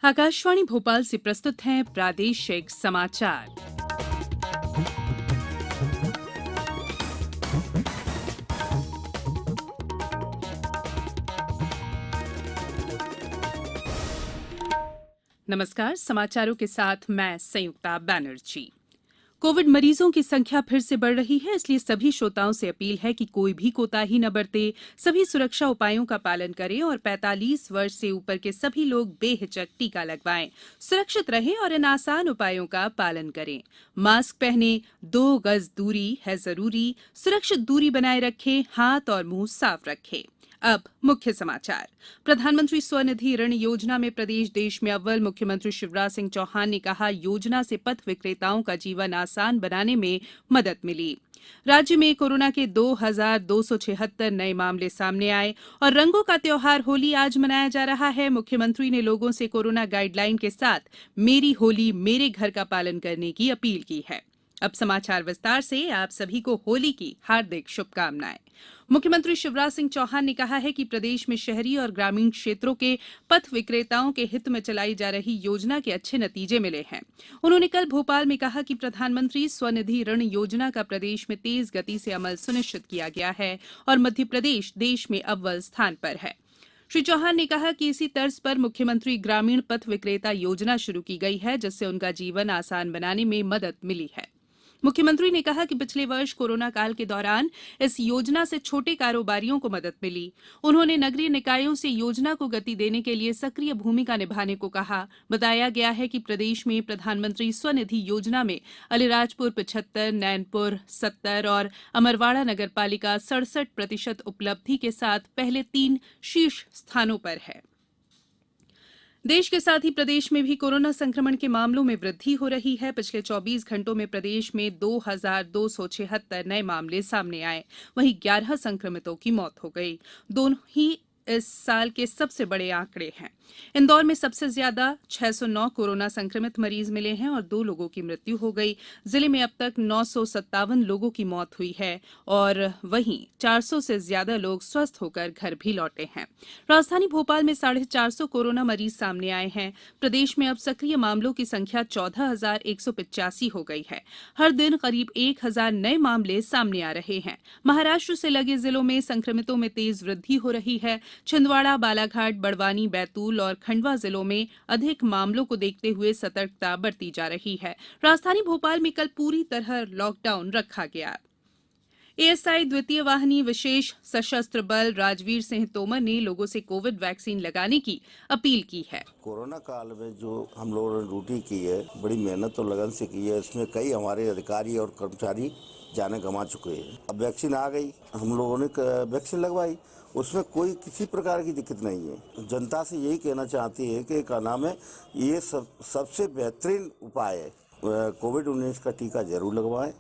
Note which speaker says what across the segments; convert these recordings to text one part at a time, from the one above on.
Speaker 1: आकाशवाणी भोपाल से प्रस्तुत हैं प्रादेशिक समाचार। नमस्कार, समाचारों के साथ मैं संयुक्ता बैनर्जी। कोविड मरीजों की संख्या फिर से बढ़ रही है, इसलिए सभी श्रोताओं से अपील है कि कोई भी कोताही न बरते, सभी सुरक्षा उपायों का पालन करें और 45 वर्ष से ऊपर के सभी लोग बेहिचक टीका लगवाएं। सुरक्षित रहें और इन आसान उपायों का पालन करें। मास्क पहनें, 2 गज दूरी है जरूरी, सुरक्षित दूरी बनाए रखें, हाथ और मुंह साफ रखें। अब मुख्य समाचार। प्रधानमंत्री स्वनिधि ऋण योजना में प्रदेश देश में अव्वल। मुख्यमंत्री शिवराज सिंह चौहान ने कहा, योजना से पथ विक्रेताओं का जीवन आसान बनाने में मदद मिली। राज्य में कोरोना के 2,276 नए मामले सामने आए और रंगों का त्योहार होली आज मनाया जा रहा है। मुख्यमंत्री ने लोगों से कोरोना गाइडलाइन के साथ मेरी होली मेरे घर का पालन करने की अपील की है। अब समाचार विस्तार से। आप सभी को होली की हार्दिक शुभकामनाएं। मुख्यमंत्री शिवराज सिंह चौहान ने कहा है कि प्रदेश में शहरी और ग्रामीण क्षेत्रों के पथ विक्रेताओं के हित में चलाई जा रही योजना के अच्छे नतीजे मिले हैं। उन्होंने कल भोपाल में कहा कि प्रधानमंत्री स्वनिधि ऋण योजना का प्रदेश में तेज गति से अमल सुनिश्चित किया गया है और मध्य प्रदेश देश में अव्वल स्थान पर है। श्री चौहान ने कहा कि इसी तर्ज पर मुख्यमंत्री ग्रामीण पथ विक्रेता योजना शुरू की गई है, जिससे उनका जीवन आसान बनाने में मदद मिली है। मुख्यमंत्री ने कहा कि पिछले वर्ष कोरोना काल के दौरान इस योजना से छोटे कारोबारियों को मदद मिली। उन्होंने नगरीय निकायों से योजना को गति देने के लिए सक्रिय भूमिका निभाने को कहा। बताया गया है कि प्रदेश में प्रधानमंत्री स्वनिधि योजना में अलीराजपुर 75, नैनपुर 70 और अमरवाड़ा नगरपालिका 67% उपलब्धि के साथ पहले 3 शीर्ष स्थानों पर है। देश के साथ ही प्रदेश में भी कोरोना संक्रमण के मामलों में वृद्धि हो रही है। पिछले 24 घंटों में प्रदेश में 2,276 नए मामले सामने आए, वहीं 11 संक्रमितों की मौत हो गई। दोनों ही इस साल के सबसे बड़े आंकड़े हैं। इंदौर में सबसे ज्यादा 609 कोरोना संक्रमित मरीज मिले हैं और 2 लोगों की मृत्यु हो गई। जिले में अब तक 957 लोगों की मौत हुई है और वहीं 400 से ज्यादा लोग स्वस्थ होकर घर भी लौटे हैं। राजधानी भोपाल में 450 कोरोना मरीज सामने आए हैं। प्रदेश में अब सक्रिय मामलों की संख्या 14,185 हो गई है। हर दिन करीब 1,000 नए मामले सामने आ रहे हैं। महाराष्ट्र से लगे जिलों में संक्रमितों में तेज वृद्धि हो रही है। छिंदवाड़ा, बालाघाट, बड़वानी, बैतूल और खंडवा जिलों में अधिक मामलों को देखते हुए सतर्कता बरती जा रही है। राजधानी भोपाल में कल पूरी तरह लॉकडाउन रखा गया। एएसआई द्वितीय वाहिनी विशेष सशस्त्र बल राजवीर सिंह तोमर ने लोगों से कोविड वैक्सीन लगाने की अपील की है।
Speaker 2: कोरोना काल में जो हम लोगों ने ड्यूटी की है, बड़ी मेहनत और लगन से की है। इसमें कई हमारे अधिकारी और कर्मचारी जाने गंवा चुके हैं। अब वैक्सीन आ गई, हम लोगों ने वैक्सीन लगवाई, उसमें कोई किसी प्रकार की दिक्कत नहीं है। जनता से यही कहना चाहती है कि क्या नाम है, ये सबसे बेहतरीन उपाय है। कोविड-19 का टीका जरूर लगवाएं।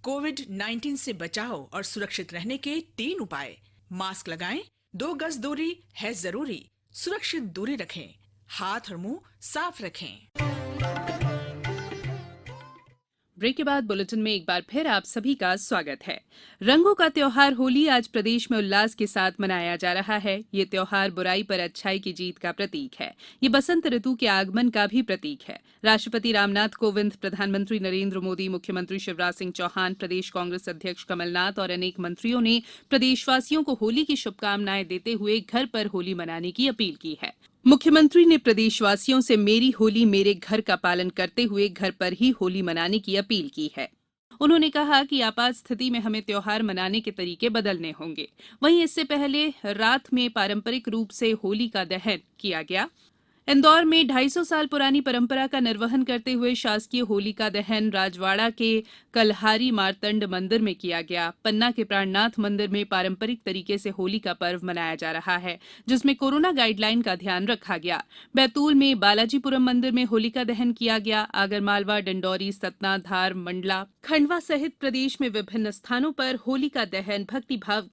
Speaker 3: कोविड-19 से बचाव और सुरक्षित रहने के 3 उपाय। मास्क लगाएं, 2 गज दूरी है जरूरी, सुरक्षित दूरी रखें, हाथ और मुंह साफ रखें।
Speaker 1: ब्रेक के बाद बुलेटिन में एक बार फिर आप सभी का स्वागत है। रंगों का त्योहार होली आज प्रदेश में उल्लास के साथ मनाया जा रहा है। ये त्योहार बुराई पर अच्छाई की जीत का प्रतीक है। ये बसंत ऋतु के आगमन का भी प्रतीक है। राष्ट्रपति रामनाथ कोविंद, प्रधानमंत्री नरेंद्र मोदी, मुख्यमंत्री शिवराज सिंह चौहान, प्रदेश कांग्रेस अध्यक्ष कमलनाथ और अनेक मंत्रियों ने प्रदेशवासियों को होली की शुभकामनाएं देते हुए घर पर होली मनाने की अपील की है। मुख्यमंत्री ने प्रदेशवासियों से मेरी होली मेरे घर का पालन करते हुए घर पर ही होली मनाने की अपील की है। उन्होंने कहा कि आपात स्थिति में हमें त्योहार मनाने के तरीके बदलने होंगे। वहीं इससे पहले रात में पारंपरिक रूप से होली का दहन किया गया। इंदौर में 250 साल पुरानी परंपरा का निर्वहन करते हुए शासकीय होलिका दहन राजवाड़ा के कलहारी मार्तंड मंदिर में किया गया। पन्ना के प्राणनाथ मंदिर में पारंपरिक तरीके से होली का पर्व मनाया जा रहा है, जिसमें कोरोना गाइडलाइन का ध्यान रखा गया। बैतूल में बालाजीपुरम मंदिर में होलिका दहन किया गया। आगरमालवा, डिंडौरी, सतना, धार, मंडला, खंडवा सहित प्रदेश में विभिन्न स्थानों पर होलिका दहन भक्तिभाव